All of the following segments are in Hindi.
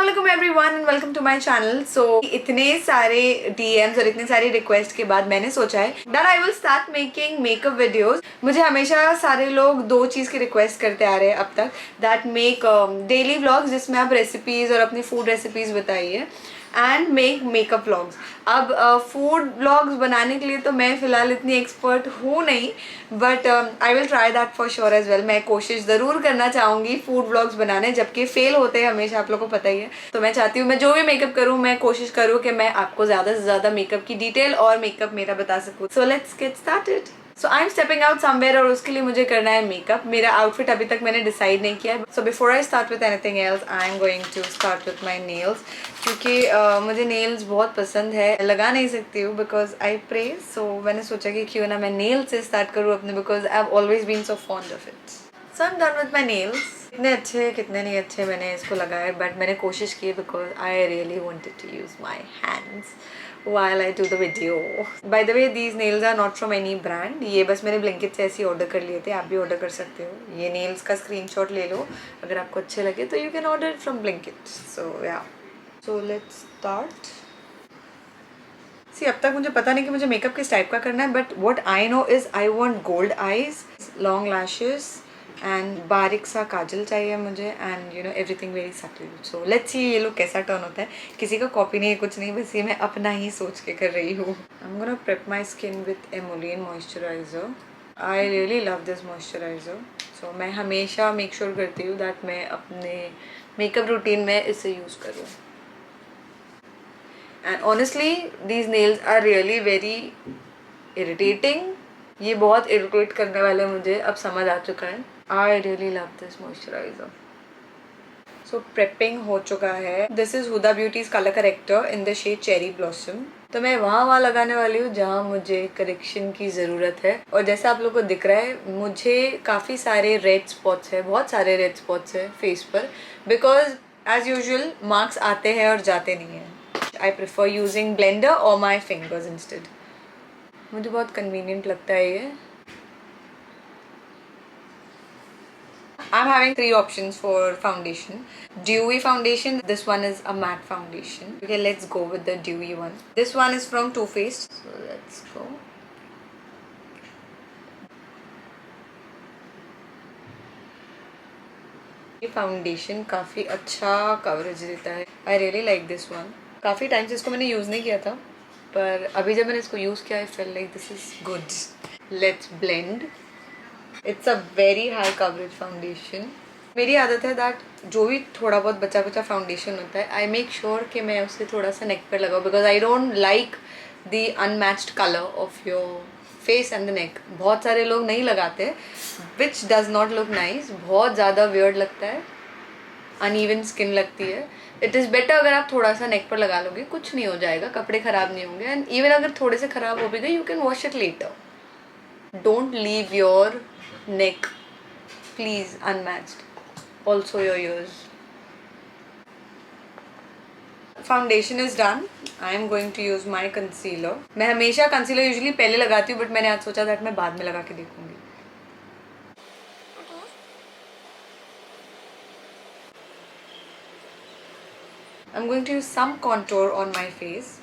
अस्सलाम everyone and welcome to my channel. So इतने सारे डीएम्स और इतने सारे रिक्वेस्ट के बाद मैंने सोचा है that I will start making makeup videos. मुझे हमेशा सारे लोग दो चीज़ की रिक्वेस्ट करते आ रहे हैं अब तक, दैट मेक डेली व्लॉग्स जिसमें आप रेसिपीज़ और अपनी फूड रेसिपीज़ बताइए एंड मेक मेकअप व्लॉग्स। अब फूड व्लॉग्स बनाने के लिए तो मैं फ़िलहाल इतनी एक्सपर्ट हूँ नहीं, but I will try that for sure as well. मैं कोशिश ज़रूर करना चाहूँगी फूड व्लॉग्स बनाने, जबकि फेल होते हैं हमेशा, आप लोगों को पता ही है। तो मैं चाहती हूँ मैं जो भी मेकअप करूँ मैं कोशिश करूँ कि मैं आपको ज़्यादा से ज़्यादा मेकअप की डिटेल और मेकअप मेरा बता सकूँ। So let's get started. So I M stepping out somewhere और उसके लिए मुझे करना है मेकअप। मेरा आउटफिट अभी तक मैंने डिसाइड नहीं किया है। So before I start with anything else I am going to start with my nails, क्योंकि मुझे नेल्स बहुत पसंद है, लगा नहीं सकती हूँ बिकॉज आई प्रे। सो मैंने सोचा कि क्यों ना मैं नेल से स्टार्ट करूँ अपने, because I have always been so fond of it. So I am done with my nails. कितने अच्छे कितने नहीं अच्छे मैंने इसको लगाया, बट मैंने कोशिश की because I really wanted to use my hands while I do the video. By the way, these nails are not from any brand. ये बस मैंने Blinkit से ऐसे ही ऑर्डर कर लिए थे, आप भी ऑर्डर कर सकते हो। ये नेल्स का स्क्रीनशॉट ले लो, अगर आपको अच्छे लगे तो you can order it from Blinkit. So yeah. So let's start. See, अब तक मुझे पता नहीं कि मुझे मेकअप किस टाइप का करना है, but what I know is I want gold eyes, long lashes and बारीक सा काजल चाहिए मुझे, and you know everything very subtle. So let's see ये लोग कैसा टर्न होता है। किसी का कॉपी नहीं है, कुछ नहीं, बस ये मैं अपना ही सोच के कर रही हूँ। I am gonna prep my skin with emollient moisturiser. I really love this moisturiser. So मैं हमेशा मेक श्योर करती हूँ दैट मैं अपने मेकअप रूटीन में इसे यूज़ करूँ। And honestly these nails are really very irritating. ये बहुत इरिटेट करने वाले मुझे अब समझ आ चुका है। I really love this moisturiser. So prepping हो चुका है। This is Huda beauty's colour corrector in the shade cherry blossom. तो मैं वहाँ लगाने वाली हूँ जहाँ मुझे करेक्शन की ज़रूरत है। और जैसा आप लोगों को दिख रहा है, मुझे काफ़ी सारे रेड स्पॉट्स है, बहुत सारे रेड स्पॉट्स है फेस पर, बिकॉज एज यूजुअल मार्क्स आते हैं और जाते नहीं हैं। आई प्रेफर यूजिंग ब्लेंडर और माई फिंगर्स इंस्टेड। मुझे बहुत कन्वीनियंट लगता है ये। I'm having three options for foundation. Dewy foundation. This one is a matte foundation. Okay, let's go with the dewy one. This one is from Too Faced. So let's go. ये फाउंडेशन काफ़ी अच्छा कवरेज देता है। I really like this one. काफ़ी टाइम से इसको मैंने यूज़ नहीं किया था, पर अभी जब मैंने इसको यूज़ किया I felt like this is good. Let's blend. It's a very high coverage foundation. मेरी आदत है दैट जो भी थोड़ा बहुत बचा बचा फाउंडेशन होता है, आई मेक श्योर कि मैं उसे थोड़ा सा नेक पर लगाऊँ, because I don't like the unmatched colour of your face and the neck. बहुत सारे लोग नहीं लगाते, which does not look nice. बहुत ज़्यादा वियर्ड लगता है, अनइवन स्किन लगती है। इट इज़ बेटर अगर आप थोड़ा सा नेक पर लगा लोगे, कुछ नहीं हो जाएगा, कपड़े ख़राब नहीं होंगे, एंड इवन अगर थोड़े से ख़राब हो भी गए, you can wash it later. Don't leave your neck, please, unmatched. Also your ears. Foundation is done. I am going to use my concealer. मैं हमेशा concealer usually पहले लगाती हूँ, but मैंने आज सोचा that मैं बाद में लगा के देखूंगी। I'm going to use some contour on my face.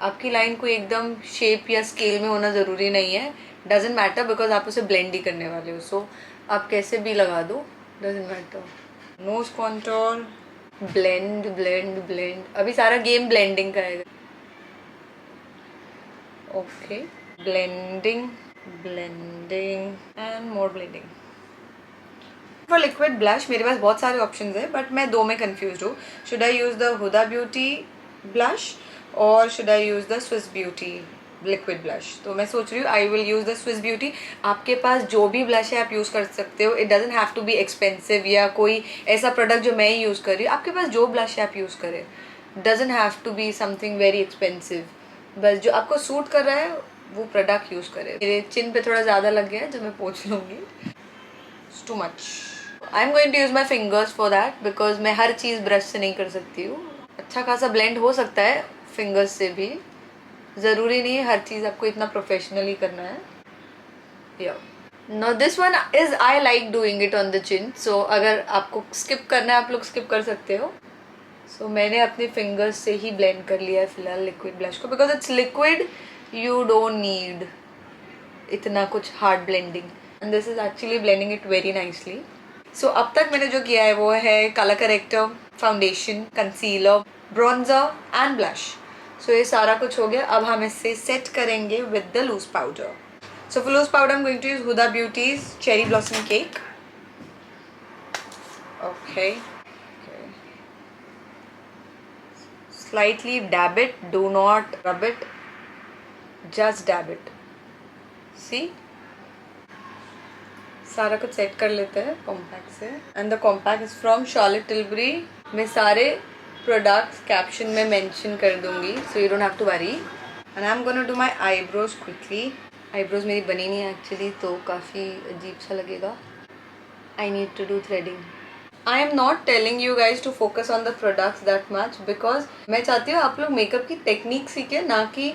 आपकी लाइन को एकदम शेप या स्केल में होना ज़रूरी नहीं है, डजेंट मैटर, बिकॉज आप उसे ब्लेंड ही करने वाले हो। सो आप कैसे भी लगा दो, doesn't matter. Nose contour, blend blend blend. अभी सारा गेम ब्लेंडिंग का है। Okay, blending blending and more blending. For liquid blush मेरे पास बहुत सारे ऑप्शन है, बट मैं दो में कन्फ्यूज हूँ। Should I use the Huda beauty blush और should I use the Swiss beauty liquid blush? तो मैं सोच रही हूँ I will use the Swiss beauty. आपके पास जो भी ब्लश है आप यूज़ कर सकते हो। It doesn't have to be expensive या कोई ऐसा प्रोडक्ट जो मैं यूज़ कर रही हूँ। आपके पास जो ब्लश है आप यूज़ करें, doesn't have to be something very expensive. बस जो आपको सूट कर रहा है वो प्रोडक्ट यूज़ करें। मेरे चिन पे थोड़ा ज़्यादा लग गया है, जो मैं पोंछ लूँगी। It's too much. I am going to use my fingers for that, because मैं हर चीज़ ब्रश से नहीं कर सकती हूँ। अच्छा खासा ब्लेंड हो सकता है फिंगर्स से भी, ज़रूरी नहीं है हर चीज़ आपको इतना प्रोफेशनली करना है। या no this one is I like doing it on the chin. So अगर आपको स्किप करना है आप लोग स्किप कर सकते हो. सो मैंने अपने फिंगर्स से ही ब्लेंड कर लिया है फिलहाल लिक्विड ब्लश को, because it's liquid, you don't need इतना कुछ hard blending, and this is actually blending it very nicely. So अब तक मैंने जो किया है वो है colour corrector, foundation, concealer, bronzer and blush. So ये सारा कुछ हो गया. अब हम इससे सेट करेंगे with the loose powder. So for loose powder I am going to use Huda Beauty's cherry blossom cake. Okay, slightly dab it, do not rub it, just dab it. See, सारा कुछ सेट कर लेते हैं कॉम्पैक्ट से. And the compact is from Charlotte Tilbury. मैं सारे प्रोडक्ट्स कैप्शन में मेंशन कर दूंगी, so you don't have to worry. And I am gonna do my eyebrows quickly. Eyebrows मेरी बनी नहीं है एक्चुअली, तो काफ़ी अजीब सा लगेगा. I need to do threading. I am not telling you guys to focus on the products that much because मैं चाहती हूँ आप लोग मेकअप की टेक्निक सीखें, ना कि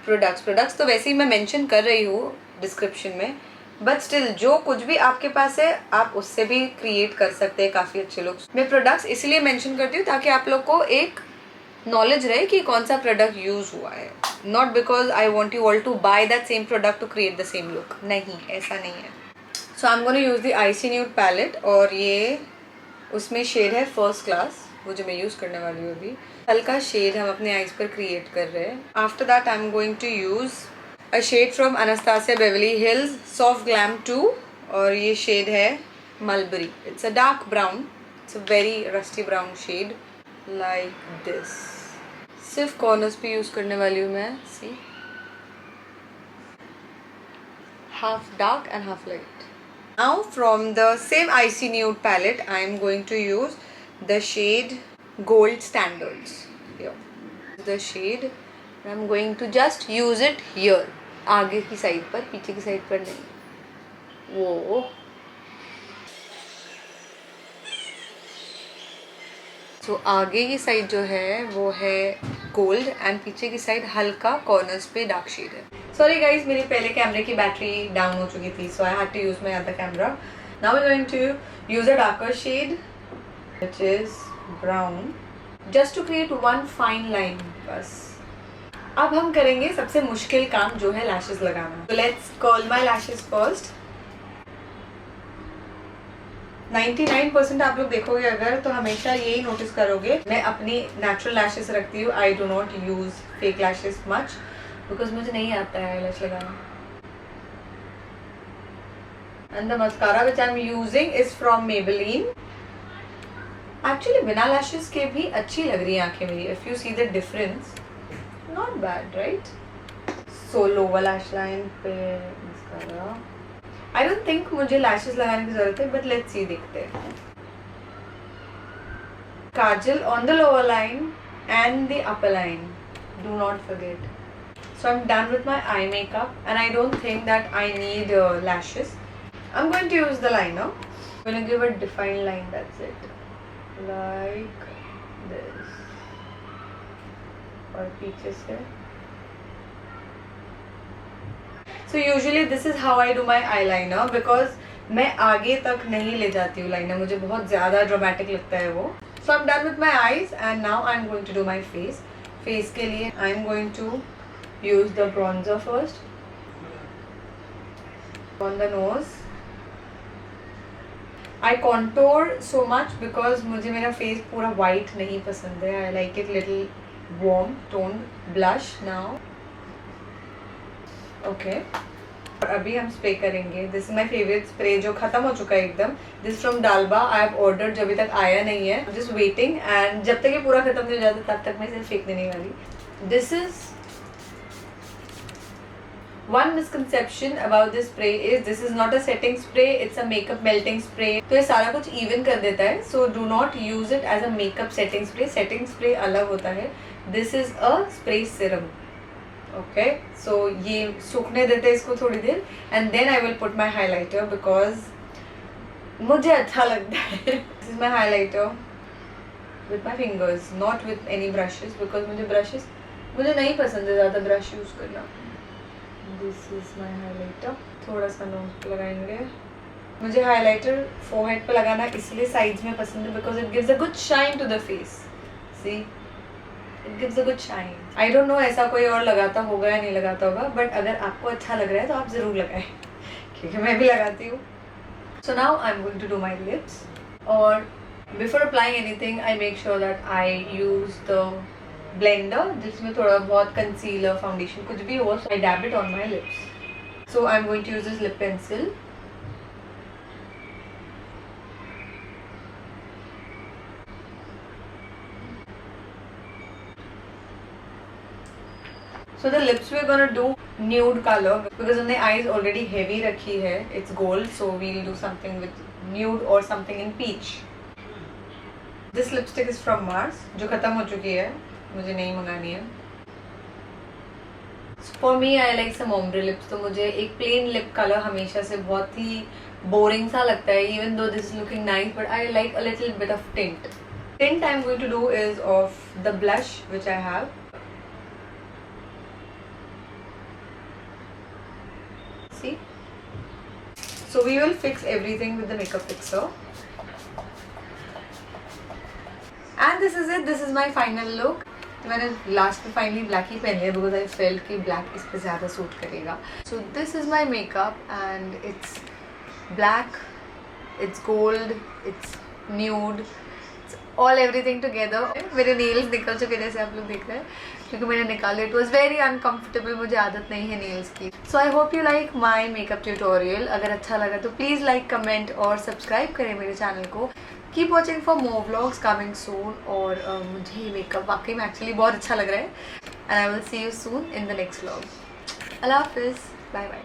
प्रोडक्ट्स तो वैसे ही मैं मेंशन कर रही हूँ डिस्क्रिप्शन में, बट स्टिल जो कुछ भी आपके पास है आप उससे भी क्रिएट कर सकते हैं काफ़ी अच्छे लोग. मैं प्रोडक्ट्स इसलिए मेंशन करती हूँ ताकि आप लोग को एक नॉलेज रहे कि कौन सा प्रोडक्ट यूज हुआ है. Not because I want you all to buy that same product to create the same look. नहीं, ऐसा नहीं है. So I am gonna use the icy nude palette, और ये उसमें शेड है फर्स्ट क्लास, वो जो मैं यूज़ करने वाली हूँ अभी. हल्का शेड हम अपने आईज पर क्रिएट कर रहे हैं. After that I am going to use a shade from Anastasia Beverly Hills soft glam 2, और ये शेड है mulberry. It's a dark brown, it's a very rusty brown shade like this. सिर्फ कॉर्नर्स पे यूज़ करने वाली हूँ मैं. See, half dark and half light. Now from the same icy nude palette I am going to use the shade Gold Standards. Here the shade, I am going to just use it here, आगे की साइड पर, पीछे की साइड पर नहीं. वो तो आगे की साइड जो है वो है गोल्ड, एंड पीछे की साइड हल्का कॉर्नर्स पे डार्क शेड है. सॉरी गाइज, मेरी पहले कैमरे की बैटरी डाउन हो चुकी थी, so I had to use my other camera. Now we are going to use a darker shade which is brown just to create one fine line. बस अब हम करेंगे सबसे मुश्किल काम जो है लैशेस लगाना. So let's curl my lashes first. 99% आप लोग देखोगे अगर तो हमेशा यही नोटिस करोगे मैं अपनी नेचुरल लैशेस रखती हूँ. I do not use fake lashes much because मुझे नहीं आता है लैश लगाना. And the mascara which I am using is from Maybelline. Actually बिना लैशेस के भी अच्छी लग रही है आंखें मेरी. If you see the difference, not bad right. So lower lash line पे मस्कारा. आई डोंट थिंक मुझे लैशेस लगाने की जरूरत है, बट लेट्स सी, देखते हैं. काजल on the lower line and the upper line, do not forget. So I'm done with my eye makeup and I don't think that I need lashes. I'm going to use the liner. I'm going to give a defined line, that's it. Like this. और पीछे से. So usually this is how I do my eyeliner because मैं आगे तक नहीं ले जाती हूँ लाइनर, मुझे बहुत ज़्यादा ड्रामेटिक लगता है वो. So I'm done with my eyes and now I'm going to do my face. Face के लिए I'm going to use the bronzer first on the nose. I contour so much because मुझे मेरा face पूरा white नहीं पसंद है. I like it little warm toned. Blush now. Okay. और अभी हम स्प्रे करेंगे. This is my favourite spray जो खत्म हो चुका है एकदम. This from Dalba. I have order, जो अभी तक आया नहीं है. जस्ट वेटिंग एंड जब तक ये पूरा खत्म नहीं हो जाता तब तक मैं इसे फेंक देने वाली. This is one misconception about this spray is this is not a setting spray, it's a makeup melting spray. तो ये सारा कुछ even कर देता है. So do not use it as a makeup setting spray. Setting spray अलग होता है. This is a spray serum. Okay, so ये सूखने देते हैं इसको थोड़ी देर and then I will put my highlighter because मुझे अच्छा लगता है. This is my highlighter with my fingers, not with any brushes because मुझे नहीं पसंद है ज़्यादा ब्रश यूज़ करना. This is my highlighter. थोड़ा सा नोज पे लगाएंगे. मुझे हाईलाइटर फोरहेड पे लगाना इसलिए साइड्स में पसंद है because it gives a good shine to the face. See, it gives a good shine. I don't know ऐसा कोई और लगाता होगा या नहीं लगाता होगा, बट अगर आपको अच्छा लग रहा है तो आप ज़रूर लगाएं क्योंकि मैं भी लगाती हूँ. So now I am going to do my lips. और before applying anything I make sure that I use the blender जिसमें थोड़ा बहुत कंसीलर, फाउंडेशन कुछ भी हो. So I dab it on my lips. So I am going to use this lip pencil. So the lips we're gonna do nude color because हमने eyes already heavy रखी है. It's gold, so we'll do something with nude or something in peach. This lipstick is from Mars, जो खत्म हो चुकी है, मुझे नहीं मंगानी है. For me, I like some ombre lips. तो मुझे एक plain lip color हमेशा से बहुत ही boring सा लगता है. Even though this is looking nice, but I like a little bit of tint. Tint I'm going to do is of the blush which I have. See? So we will fix everything with the makeup fixer. And this is it. This is my final look. मैंने लास्ट में फाइनली ब्लैक ही पहन लिया बिकॉज आई फेल्ट कि ब्लैक इस पर ज़्यादा सूट करेगा. So this is my makeup and it's black, it's gold, it's nude, it's all everything together. मेरे नेल्स निकल चुके जैसे आप लोग देख रहे हैं क्योंकि मैंने निकाले. It was very uncomfortable. मुझे आदत नहीं है नेल्स की. So I hope you like my makeup tutorial. अगर अच्छा लगा तो प्लीज़ लाइक, कमेंट और सब्सक्राइब करें मेरे चैनल को. Keep watching for more vlogs coming soon. और मुझे ये मेकअप वाकई में एक्चुअली बहुत अच्छा लग रहा है. And I will see you soon in the next vlog. अल्लाह हाफिज़. Bye bye.